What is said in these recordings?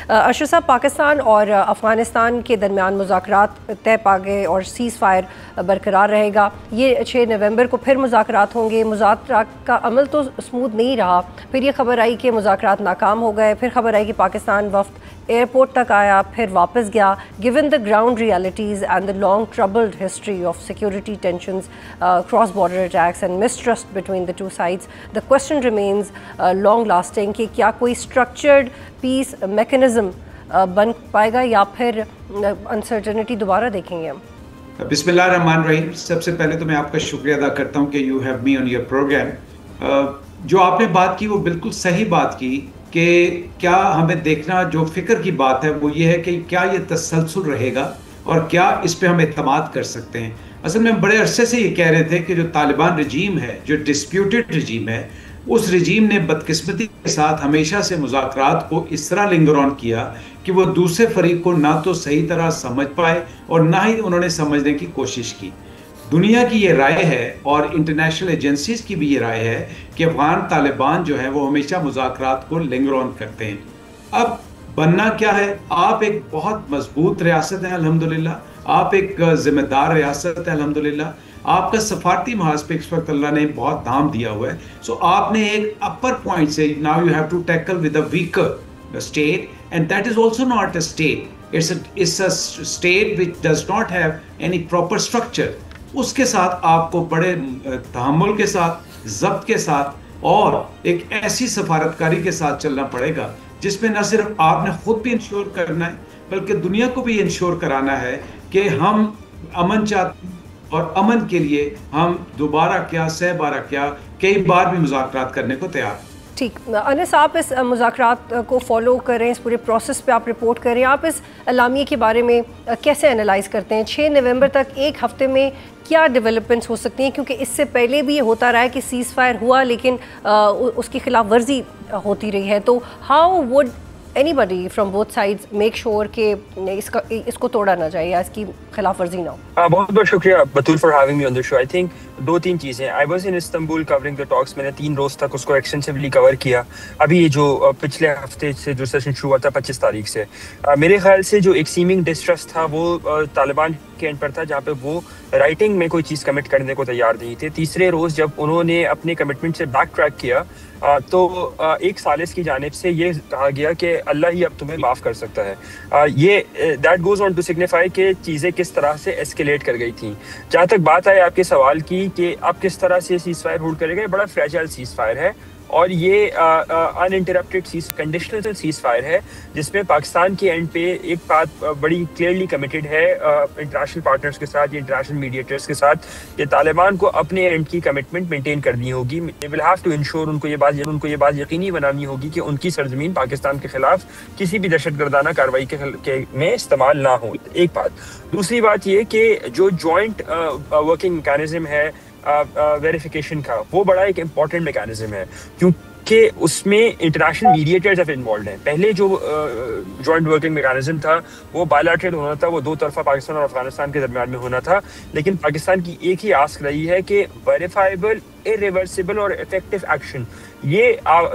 اشرف صاحب، پاکستان اور افغانستان کے درمیان مذاکرات طے پا گئے اور سیز فائر برقرار رہے گا. یہ 6 نومبر کو پھر مذاکرات ہوں گے. مذاکرات کا عمل تو اسموتھ نہیں رہا. پھر یہ خبر آئی کہ مذاکرات ناکام ہو گئے. پھر خبر آئی کہ پاکستان وفد ایئرپورٹ تک آیا پھر واپس گیا. Given the ground realities and the long troubled history of security tensions, cross border attacks and mistrust between the two sides, the question remains long lasting کہ کیا کوئی اسٹرکچرڈ پیس میکنزم بن پائے گا یا پھر انسرٹنٹی دوبارہ دیکھیں گے ہم. بسم اللہ الرحمن الرحیم. سب سے پہلے تو میں آپ کا شکریہ ادا کرتا ہوں کہ you have me on your program. جو آپ نے بات کی وہ بالکل صحیح بات کی کہ کیا ہمیں دیکھنا, جو فکر کی بات ہے وہ یہ ہے کہ کیا یہ تسلسل رہے گا اور کیا اس پہ ہم اعتماد کر سکتے ہیں. اصل میں بڑے عرصے سے یہ کہہ رہے تھے کہ جو طالبان رجیم ہے, جو ڈسپیوٹڈ رجیم ہے, اس رجیم نے بدقسمتی کے ساتھ ہمیشہ سے مذاکرات کو اس طرح لنگر آن کیا کہ وہ دوسرے فریق کو نہ تو صحیح طرح سمجھ پائے اور نہ ہی انہوں نے سمجھنے کی کوشش کی. دنیا کی یہ رائے ہے اور انٹرنیشنل ایجنسیز کی بھی یہ رائے ہے کہ افغان طالبان جو ہے وہ ہمیشہ مذاکرات کو لنگر آن کرتے ہیں. اب بننا کیا ہے؟ آپ ایک بہت مضبوط ریاست ہیں الحمدللہ, آپ ایک ذمہ دار ریاست ہے الحمدللہ, آپ کا سفارتی محاذ پہ اس وقت اللہ نے بہت دام دیا ہوا ہے. سو آپ نے ایک اپر پوائنٹ سے now you have to tackle with a weaker state, and that is also not a state, it's a state which does not have any proper structure. اس کے ساتھ آپ کو بڑے تحمل کے ساتھ, ضبط کے ساتھ اور ایک ایسی سفارتکاری کے ساتھ چلنا پڑے گا جس میں نہ صرف آپ نے خود بھی انشور کرنا ہے بلکہ دنیا کو بھی انشور کرانا ہے کہ ہم امن چاہتے ہیں اور امن کے لیے ہم دوبارہ کیا سہ بارہ کیا کئی بار بھی مذاکرات کرنے کو تیار ہیں. ٹھیک. انس, آپ اس مذاکرات کو فالو کریں, اس پورے پروسیس پہ آپ رپورٹ کریں. آپ اس اعلامیے کے بارے میں کیسے انالائز کرتے ہیں؟ 6 نومبر تک ایک ہفتے میں کیا ڈیولپمنٹس ہو سکتی ہیں؟ کیونکہ اس سے پہلے بھی یہ ہوتا رہا ہے کہ سیز فائر ہوا لیکن اس کی خلاف ورزی ہوتی رہی ہے. تو how would anybody from both sides make sure کہ اس کو توڑا نہ جائے یا اس کی خلاف ورزی نہ ہو؟ بہت بہت شکریہ بطول for having me on the show. I think 2-3 چیزیں. I was in Istanbul covering the talks. میں نے 3 روز تک اس کو ایکسٹینسولی کور کیا. ابھی یہ جو پچھلے ہفتے سے جو سیشن شروع ہوا تھا 25 تاریخ سے, میرے خیال سے جو ایک سیمنگ ڈسٹرسٹ تھا وہ طالبان کے اینڈ پر تھا جہاں پہ وہ رائٹنگ میں کوئی چیز کمٹ کرنے کو تیار نہیں تھے. تیسرے روز جب انہوں نے اپنے کمٹمنٹ سے بیک ٹریک کیا تو ایک ثالث کی جانب سے یہ کہا گیا کہ اللہ ہی اب تمہیں معاف کر سکتا ہے. یہ that goes on to signify کہ چیزیں کس طرح سے ایسکیلیٹ کر گئی تھیں. جہاں تک بات آئے آپ کے سوال کی کہ اب کس طرح سے سیز فائر ہولڈ کرے گا, بڑا فریجائل سیز فائر ہے اور یہ ان انٹرپٹڈ کنڈیشنل سیز فائر ہے جس میں پاکستان کے اینڈ پہ ایک بات بڑی کلیئرلی کمیٹڈ ہے انٹرنیشنل پارٹنرز کے ساتھ یا انٹرنیشنل میڈیٹرز کے ساتھ کہ طالبان کو اپنے اینڈ کی کمٹمنٹ مینٹین کرنی ہوگی. دے ول ہیو ٹو انشور, ان کو یہ بات یقینی بنانی ہوگی کہ ان کی سرزمین پاکستان کے خلاف کسی بھی دہشت گردانہ کارروائی میں استعمال نہ ہو. ایک بات. دوسری بات یہ کہ جو جوائنٹ ورکنگ میکانزم ہے ویریفیکیشن کا, وہ بڑا ایک امپورٹنٹ میکانزم ہے کیونکہ اس میں انٹرنیشنل میڈیٹرز اب انوالوڈ ہیں. پہلے جو جوائنٹ ورکنگ میکانزم تھا وہ بائیلیٹرل ہونا تھا, وہ 2 طرفہ پاکستان اور افغانستان کے درمیان میں ہونا تھا. لیکن پاکستان کی ایک ہی آسک رہی ہے کہ ویریفائبل, ارریورسیبل اور افیکٹو ایکشن یہ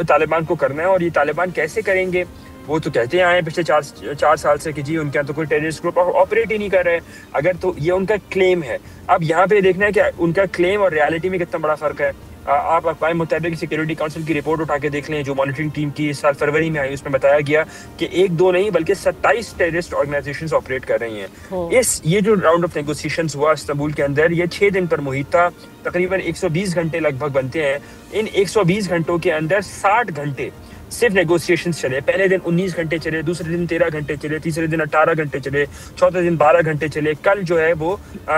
طالبان کو کرنا ہے. اور یہ طالبان کیسے کریں گے؟ وہ تو کہتے آئے ہیں پچھلے 4 سال سے کہ جی ان کے یہاں تو کوئی ٹیررسٹ گروپ آپریٹ ہی نہیں کر رہے. اگر تو یہ ان کا کلیم ہے. اب یہاں پہ دیکھنا ہے کہ ان کا کلیم اور ریالٹی میں کتنا بڑا فرق ہے. آپ اقوام متحدہ کی سیکورٹی کونسل کی رپورٹ اٹھا کے دیکھ لیں جو مانیٹرنگ ٹیم کی اس سال فروری میں آئی. اس میں بتایا گیا کہ 1-2 نہیں بلکہ 27 ٹیررسٹ آرگنائزیشنز آپریٹ کر رہی ہیں. یہ جو راؤنڈ آف نیگوسیشنز ہوا استنبول کے اندر, یہ 6 دن پر محیط تھا. تقریباً 120 گھنٹے لگ بھگ بنتے ہیں. ان 120 گھنٹوں کے اندر 60 گھنٹے صرف نیگوسیشنز چلے. پہلے دن 19 گھنٹے چلے, دوسرے دن 13 گھنٹے چلے, تیسرے دن 18 گھنٹے چلے, چوتھے دن 12 گھنٹے چلے. کل جو ہے وہ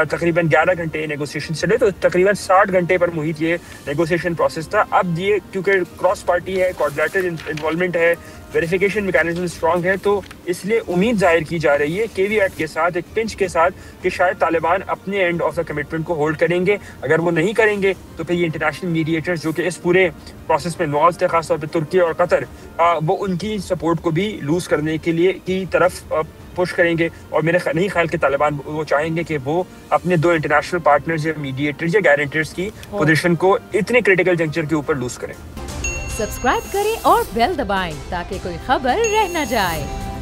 تقریباً 11 گھنٹے نیگوسیشن چلے. تو تقریباً 60 گھنٹے پر محیط یہ نیگوسیشن پروسیس تھا. اب یہ کیونکہ کراس پارٹی ہے, کوارڈینیٹر انوالومنٹ ہے, ویریفیکیشن میکانزم اسٹرانگ ہے, تو اس لیے امید ظاہر کی جا رہی ہے کیویٹ کے ساتھ, ایک پنچ کے ساتھ, کہ شاید طالبان اپنے اینڈ آف دا کمٹمنٹ کو ہولڈ کریں گے. اگر وہ نہیں کریں گے تو پھر یہ انٹرنیشنل میڈیٹرز جو کہ اس پورے پروسیس میں انوالو تھے, خاص طور پہ ترکی اور قطر, وہ ان کی سپورٹ کو بھی لوز کرنے کے لیے کی طرف پش کریں گے. اور میرے نہیں خیال کہ طالبان وہ چاہیں گے کہ وہ اپنے 2 انٹرنیشنل پارٹنرز یا میڈیٹرز یا گارنٹرز کی پوزیشن کو اتنے کریٹیکل جنکچر کے اوپر لوز کریں. سبسکرائب کریں اور بیل دبائیں تاکہ کوئی خبر رہ نہ جائے.